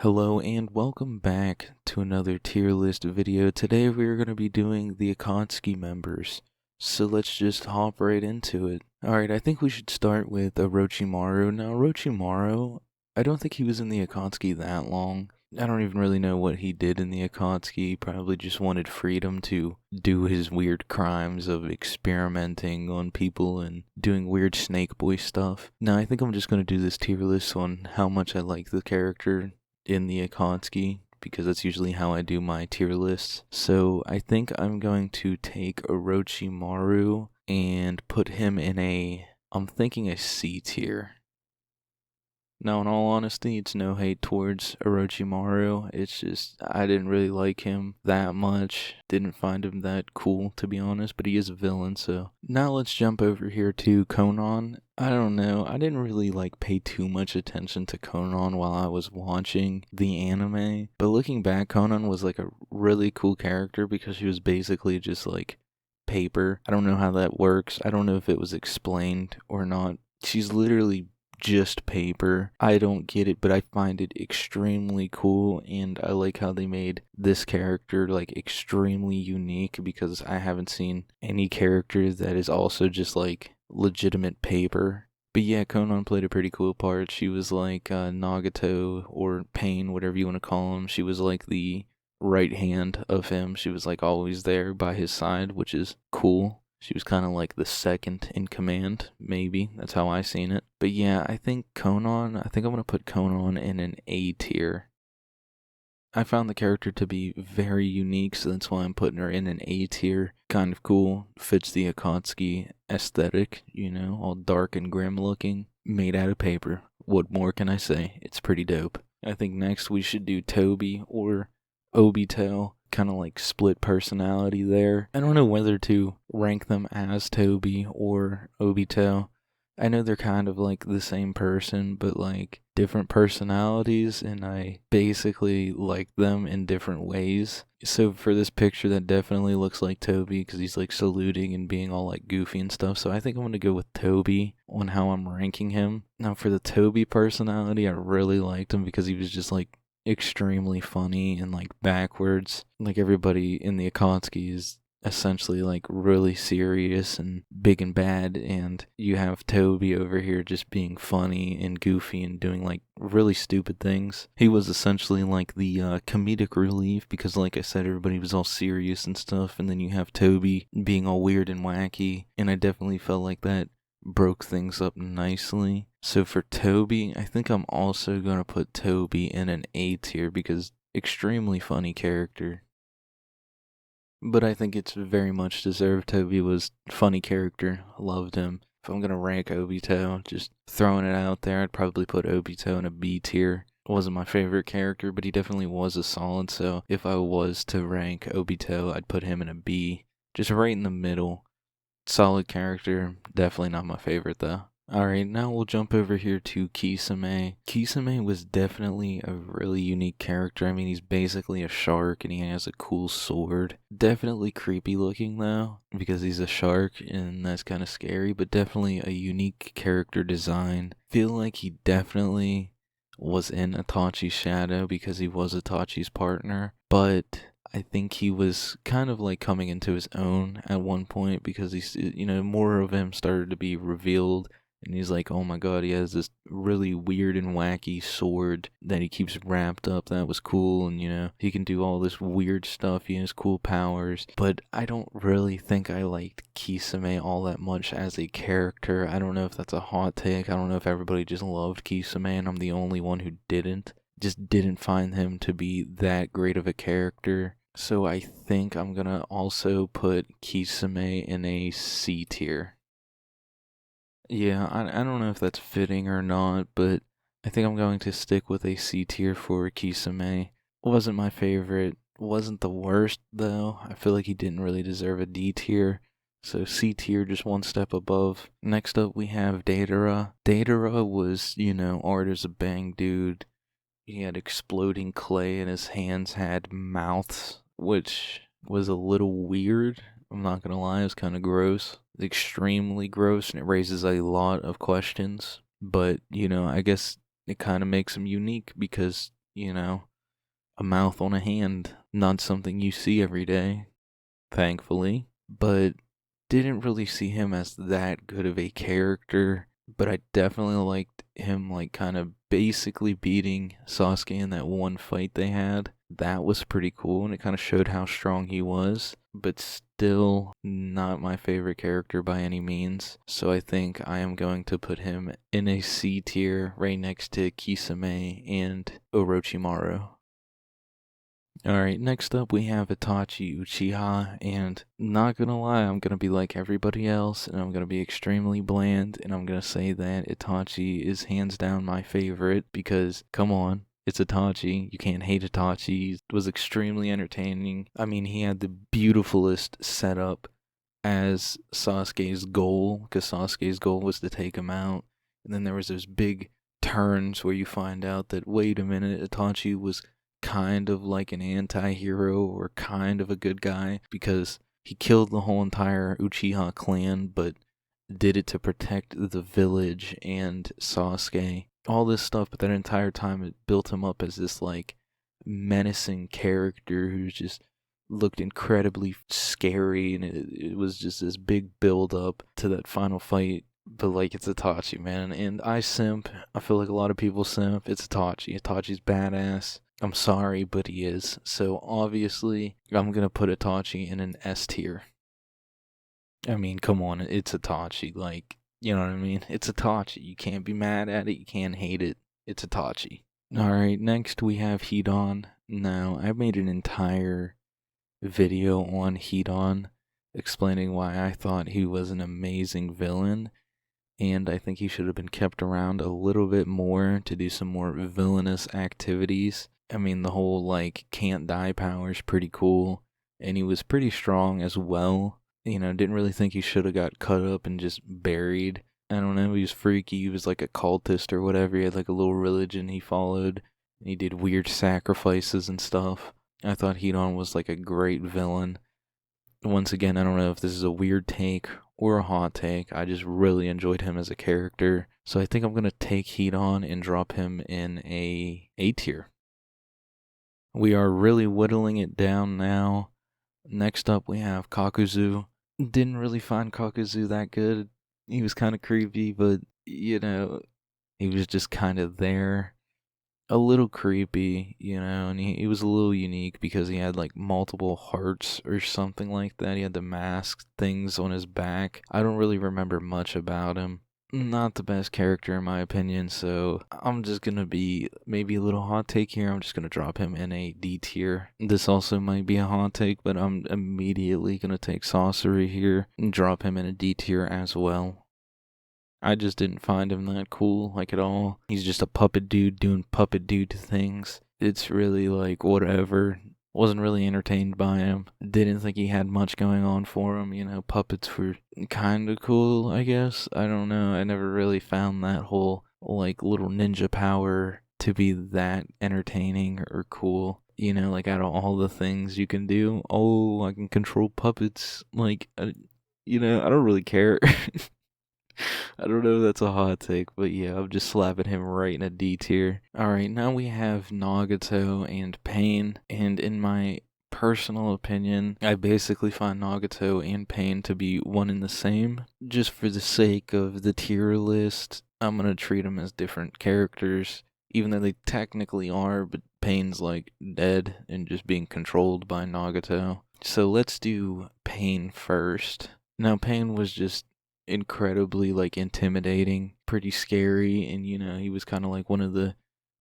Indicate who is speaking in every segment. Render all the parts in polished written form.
Speaker 1: Hello and welcome back to another tier list video. Today we're going to be doing the Akatsuki members. So let's just hop right into it. Alright, I think we should start with Orochimaru. Now Orochimaru, I don't think he was in the Akatsuki that long. I don't even really know what he did in the Akatsuki. He probably just wanted freedom to do his weird crimes of experimenting on people and doing weird snake boy stuff. Now I think I'm just going to do this tier list on how much I like the character in the Akatsuki, because that's usually how I do my tier lists. So I think I'm going to take Orochimaru and put him in I'm thinking a C tier. Now, in all honesty, it's no hate towards Orochimaru. It's just, I didn't really like him that much. Didn't find him that cool, to be honest, but he is a villain, so. Now let's jump over here to Konan. I don't know, I didn't really, pay too much attention to Konan while I was watching the anime. But looking back, Konan was, a really cool character because she was basically just, paper. I don't know how that works. I don't know if it was explained or not. She's literally just paper. I don't get it, but I find it extremely cool, and I like how they made this character extremely unique because I haven't seen any character that is also just legitimate paper. But yeah, Konan played a pretty cool part. She was Nagato or Pain, whatever you want to call him. She was the right hand of him. She was always there by his side, which is cool. She was kind of like the second in command, maybe. That's how I seen it. But yeah, I think I'm going to put Konan in an A tier. I found the character to be very unique, so that's why I'm putting her in an A tier. Kind of cool. Fits the Akatsuki aesthetic, all dark and grim looking. Made out of paper. What more can I say? It's pretty dope. I think next we should do Tobi or Obito. Kind of split personality there. I don't know whether to rank them as Tobi or Obito. I know they're kind of the same person, but different personalities, and I basically like them in different ways. So for this picture, that definitely looks like Tobi because he's saluting and being all goofy and stuff. So I think I'm gonna go with Tobi on how I'm ranking him. Now for the Tobi personality, I really liked him because he was just extremely funny and backwards. Everybody in the Akatsuki is essentially really serious and big and bad, and you have Tobi over here just being funny and goofy and doing really stupid things. He was essentially the comedic relief because I said, everybody was all serious and stuff, and then you have Tobi being all weird and wacky, and I definitely felt like that broke things up nicely. So for Tobi, I think I'm also going to put Tobi in an A tier because extremely funny character. But I think it's very much deserved. Tobi was funny character. Loved him. If I'm going to rank Obito, just throwing it out there, I'd probably put Obito in a B tier. Wasn't my favorite character, but he definitely was a solid, so if I was to rank Obito, I'd put him in a B. Just right in the middle. Solid character, definitely not my favorite though. Alright, now we'll jump over here to Kisame. Kisame was definitely a really unique character. I mean, he's basically a shark and he has a cool sword. Definitely creepy looking though, because he's a shark and that's kind of scary, but definitely a unique character design. Feel like he definitely was in Itachi's shadow because he was Itachi's partner, but I think he was kind of coming into his own at one point because he's, more of him started to be revealed. And he's oh my god, he has this really weird and wacky sword that he keeps wrapped up. That was cool. And, he can do all this weird stuff. He has cool powers. But I don't really think I liked Kisame all that much as a character. I don't know if that's a hot take. I don't know if everybody just loved Kisame and I'm the only one who didn't. Just didn't find him to be that great of a character. So I think I'm gonna also put Kisame in a C tier. Yeah, I don't know if that's fitting or not, but I think I'm going to stick with a C tier for Kisame. Wasn't my favorite, wasn't the worst though. I feel like he didn't really deserve a D tier. So C tier, just one step above. Next up we have Deidara. Deidara was, art as a bang dude. He had exploding clay and his hands had mouths, which was a little weird. I'm not gonna lie, it was kind of gross. It's extremely gross and it raises a lot of questions. But, I guess it kind of makes him unique because you know, a mouth on a hand. Not something you see every day, thankfully, but didn't really see him as that good of a character. But I definitely liked him, like, kind of basically beating Sasuke in that one fight they had. That was pretty cool, and it kind of showed how strong he was, but still not my favorite character by any means. So I think I am going to put him in a C tier right next to Kisame and Orochimaru. Alright, next up we have Itachi Uchiha, and not gonna lie, I'm gonna be like everybody else, and I'm gonna be extremely bland, and I'm gonna say that Itachi is hands down my favorite, because, come on, it's Itachi, you can't hate Itachi, it was extremely entertaining. I mean, he had the beautifulest setup as Sasuke's goal, because Sasuke's goal was to take him out, and then there was those big turns where you find out that, wait a minute, Itachi was kind of like an anti-hero or kind of a good guy because he killed the whole entire Uchiha clan, but did it to protect the village and Sasuke. All this stuff, but that entire time it built him up as this like menacing character who just looked incredibly scary, and it was just this big build up to that final fight. But like, it's Itachi, man, and I simp. I feel like a lot of people simp. It's Itachi. Itachi's badass. I'm sorry, but he is. So obviously, I'm gonna put Itachi in an S tier. I mean, come on, it's Itachi. Like, you know what I mean? It's Itachi. You can't be mad at it. You can't hate it. It's Itachi. Alright, next we have Hidan. Now, I made an entire video on Hidan explaining why I thought he was an amazing villain, and I think he should have been kept around a little bit more to do some more villainous activities. I mean, the whole, like, can't die power is pretty cool, and he was pretty strong as well. You know, didn't really think he should have got cut up and just buried. I don't know, he was freaky, he was like a cultist or whatever, he had like a little religion he followed, and he did weird sacrifices and stuff. I thought Hidan was like a great villain. Once again, I don't know if this is a weird take or a hot take. I just really enjoyed him as a character. So I think I'm going to take Hidan and drop him in a A tier. We are really whittling it down now. Next up, we have Kakuzu. Didn't really find Kakuzu that good. He was kind of creepy, but, you know, he was just kind of there. A little creepy, you know, and he was a little unique because he had like multiple hearts or something like that. He had the mask things on his back. I don't really remember much about him. Not the best character in my opinion, so I'm just gonna be maybe a little hot take here. I'm just gonna drop him in a D tier. This also might be a hot take, but I'm immediately gonna take Sasori here and drop him in a D tier as well. I just didn't find him that cool, like, at all. He's just a puppet dude doing puppet dude things. It's really, like, whatever. Wasn't really entertained by him. Didn't think he had much going on for him. You know, puppets were kinda cool, I guess. I don't know. I never really found that whole, like, little ninja power to be that entertaining or cool. You know, like, out of all the things you can do, oh, I can control puppets. Like, you know, I don't really care. I don't know if that's a hot take, but yeah, I'm just slapping him right in a D tier. Alright, now we have Nagato and Pain, and in my personal opinion, I basically find Nagato and Pain to be one and the same. Just for the sake of the tier list, I'm gonna treat them as different characters, even though they technically are, but Pain's like dead and just being controlled by Nagato. So let's do Pain first. Now, Pain was just incredibly like intimidating, pretty scary, and you know, he was kind of like one of the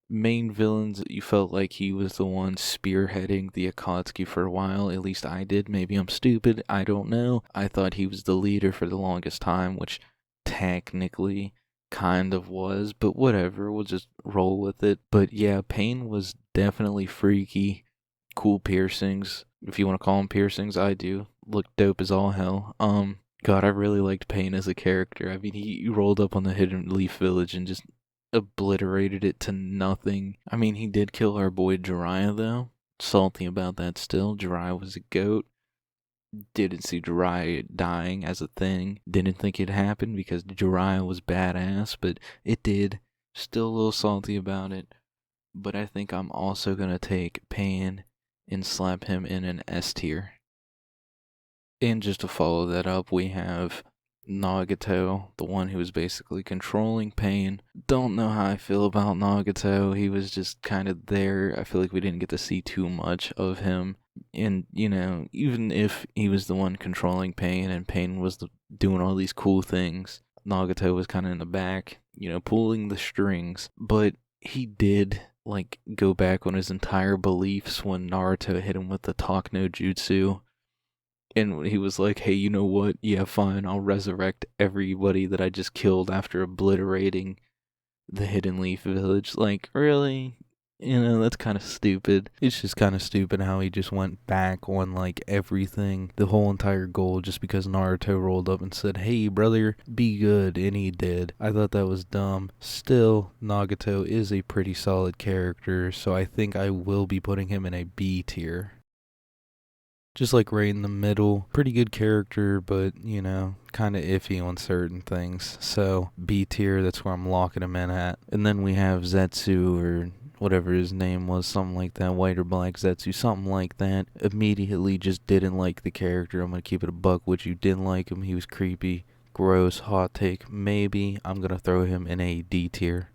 Speaker 1: main villains that you felt like he was the one spearheading the Akatsuki for a while. At least I did. Maybe I'm stupid, I don't know. I thought he was the leader for the longest time, which technically kind of was, but whatever, we'll just roll with it. But yeah, Pain was definitely freaky. Cool piercings, if you want to call them piercings. I do. Look dope as all hell. God, I really liked Pain as a character. I mean, he rolled up on the Hidden Leaf Village and just obliterated it to nothing. I mean, he did kill our boy Jiraiya, though. Salty about that still. Jiraiya was a goat. Didn't see Jiraiya dying as a thing. Didn't think it happened because Jiraiya was badass, but it did. Still a little salty about it. but I think I'm also gonna take Pain and slap him in an S tier. And just to follow that up, we have Nagato, the one who was basically controlling Pain. Don't know how I feel about Nagato. He was just kind of there. I feel like we didn't get to see too much of him. And, you know, even if he was the one controlling Pain and Pain was doing all these cool things, Nagato was kind of in the back, you know, pulling the strings. But he did, like, go back on his entire beliefs when Naruto hit him with the talk no jutsu. And he was like, hey, you know what? Yeah, fine. I'll resurrect everybody that I just killed after obliterating the Hidden Leaf Village. Like, really? You know, that's kind of stupid. It's just kind of stupid how he just went back on, like, everything, the whole entire goal, just because Naruto rolled up and said, hey, brother, be good, and he did. I thought that was dumb. Still, Nagato is a pretty solid character, so I think I will be putting him in a B tier. Just like right in the middle. Pretty good character, but, you know, kind of iffy on certain things. So, B tier, that's where I'm locking him in at. And then we have Zetsu, or whatever his name was, something like that. White or black Zetsu, something like that. Immediately just didn't like the character. I'm going to keep it a buck. Would you didn't like him? He was creepy. Gross. Hot take. Maybe. I'm going to throw him in a D tier.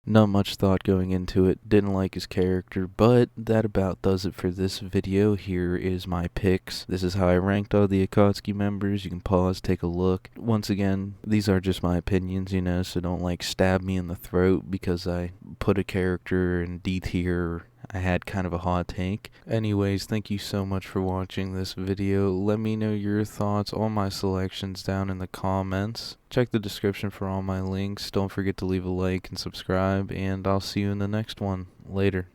Speaker 1: Not much thought going into it, didn't like his character, but that about does it for this video. Here is my picks. This is how I ranked all the Akatsuki members. You can pause, take a look. Once again, these are just my opinions, you know, so don't like stab me in the throat because I put a character in D tier. I had kind of a hot take. Anyways, thank you so much for watching this video. Let me know your thoughts on my selections down in the comments. Check the description for all my links. Don't forget to leave a like and subscribe, and I'll see you in the next one. Later.